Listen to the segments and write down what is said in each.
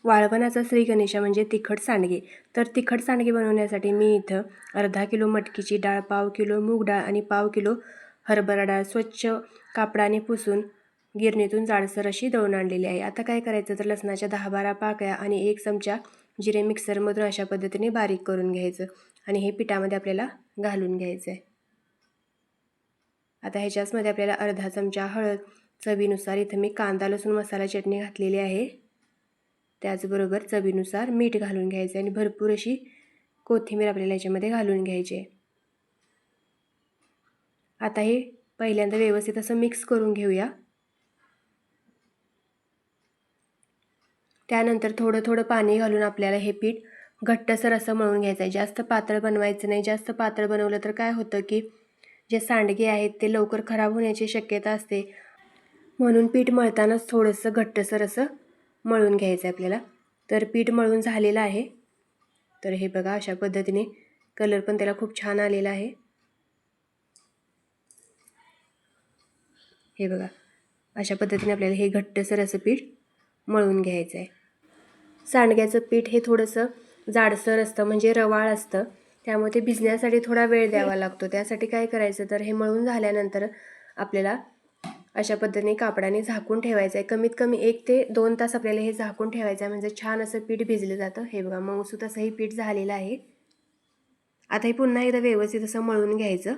वाळवणाचा श्री गणेश म्हणजे तिखट सांडगे. तर तिखट सांडगे बनवण्यासाठी मी इथं अर्धा किलो मटकीची डाळ, पाव किलो मूग डाळ आणि पाव किलो हरभरा डाळ स्वच्छ कापडाने पुसून गिरणीतून जाडसर अशी दळून आणलेली आहे. आता काय करायचं तर लसणाच्या 10-12 पाकळ्या आणि 1 चमचा जिरे मिक्सरमधून अशा पद्धतीने बारीक करून घ्यायचं आणि हे पिठामध्ये आपल्याला घालून घ्यायचं आहे. आता ह्याच्यामध्ये आपल्याला अर्धा चमचा हळद, चवीनुसार इथं मी कांदा लसूण मसाला चटणी घातलेली आहे. त्याचबरोबर चवीनुसार मीठ घालून घ्यायचं आणि भरपूर अशी कोथिंबीर आपल्याला याच्यामध्ये घालून घ्यायची आहे. आता हे पहिल्यांदा व्यवस्थित असं मिक्स करून घेऊया. त्यानंतर थोडं थोडं पाणी घालून आपल्याला हे पीठ घट्टसर असं मळून घ्यायचं आहे. जास्त पातळ बनवायचं नाही. जास्त पातळ बनवलं तर काय होतं की जे सांडगे आहेत ते लवकर खराब होण्याची शक्यता असते. म्हणून पीठ मळतानाच थोडंसं घट्टसर असं मळून घ्यायचं आहे आपल्याला. तर पीठ मळून झालेलं आहे. तर हे बघा अशा पद्धतीने कलर पण त्याला खूप छान आलेला आहे. हे बघा अशा पद्धतीने आपल्याला हे घट्टसर असं पीठ मळून घ्यायचं आहे. सांडग्याचं पीठ हे थोडंसं जाडसर असतं म्हणजे रवाळ असतं. त्यामुळे ते भिजण्यासाठी थोडा वेळ द्यावा लागतो. त्यासाठी काय करायचं तर हे मळून झाल्यानंतर आपल्याला अशा पद्धतीने कापडाने झाकून ठेवायचं आहे. कमीत कमी 1 ते 2 तास आपल्याला हे झाकून ठेवायचं आहे म्हणजे छान असं पीठ भिजलं जातं. हे बघा मऊसूत असं हे पीठ झालेलं आहे. आता हे पुन्हा एकदा व्यवस्थित असं मळून घ्यायचं.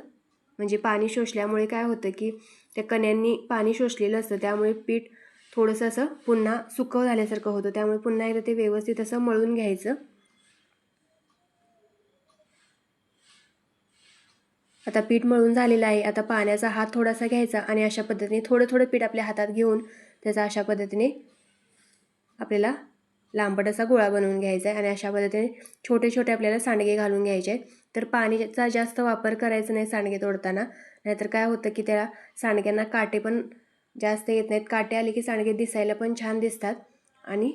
म्हणजे पाणी शोषल्यामुळे काय होतं की त्या कण्यांनी पाणी शोषलेलं असतं त्यामुळे पीठ थोडंसं असं पुन्हा सुकं झाल्यासारखं होतं. त्यामुळे पुन्हा एकदा ते व्यवस्थित असं मळून घ्यायचं. आता पीठ मळून झालेलं आहे. आता पाण्याचा हात थोडासा घ्यायचा आणि अशा पद्धतीने थोडं थोडं पीठ आपल्या हातात घेऊन त्याचा अशा पद्धतीने आपल्याला लांबट असा गोळा बनवून घ्यायचा आहे आणि अशा पद्धतीने छोटे छोटे आपल्याला सांडगे घालून घ्यायचे आहेत. तर पाणीचा जास्त वापर करायचा नाही सांडगे तोडताना, नाहीतर काय होतं की त्या सांडग्यांना काटे पण जास्त येत नाहीत. काटे आले की सांडगे दिसायला पण छान दिसतात आणि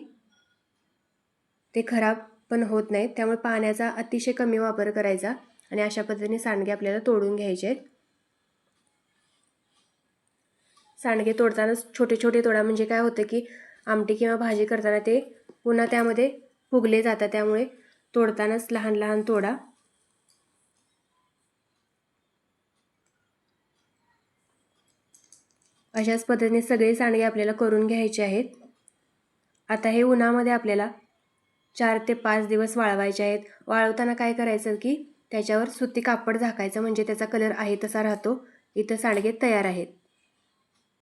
ते खराब पण होत नाहीत. त्यामुळे पाण्याचा अतिशय कमी वापर करायचा आणि अशा पद्धतीने सांडगे आपल्याला तोडून घ्यायचे आहेत. सांडगे तोडतानाच छोटे छोटे तोडा म्हणजे काय होतं की आमटी किंवा भाजी करताना ते पुन्हा त्यामध्ये फुगले जातात. त्यामुळे तोडतानाच लहान लहान तोडा. अशाच पद्धतीने सगळे सांडगे आपल्याला करून घ्यायचे आहेत. आता हे उन्हामध्ये आपल्याला 4 ते 5 दिवस वाळवायचे आहेत. वाळवताना काय करायचं की त्याच्यावर सुती कापड झाकायचं म्हणजे त्याचा कलर आहे तसा राहतो. इथं सांडगे तयार आहेत.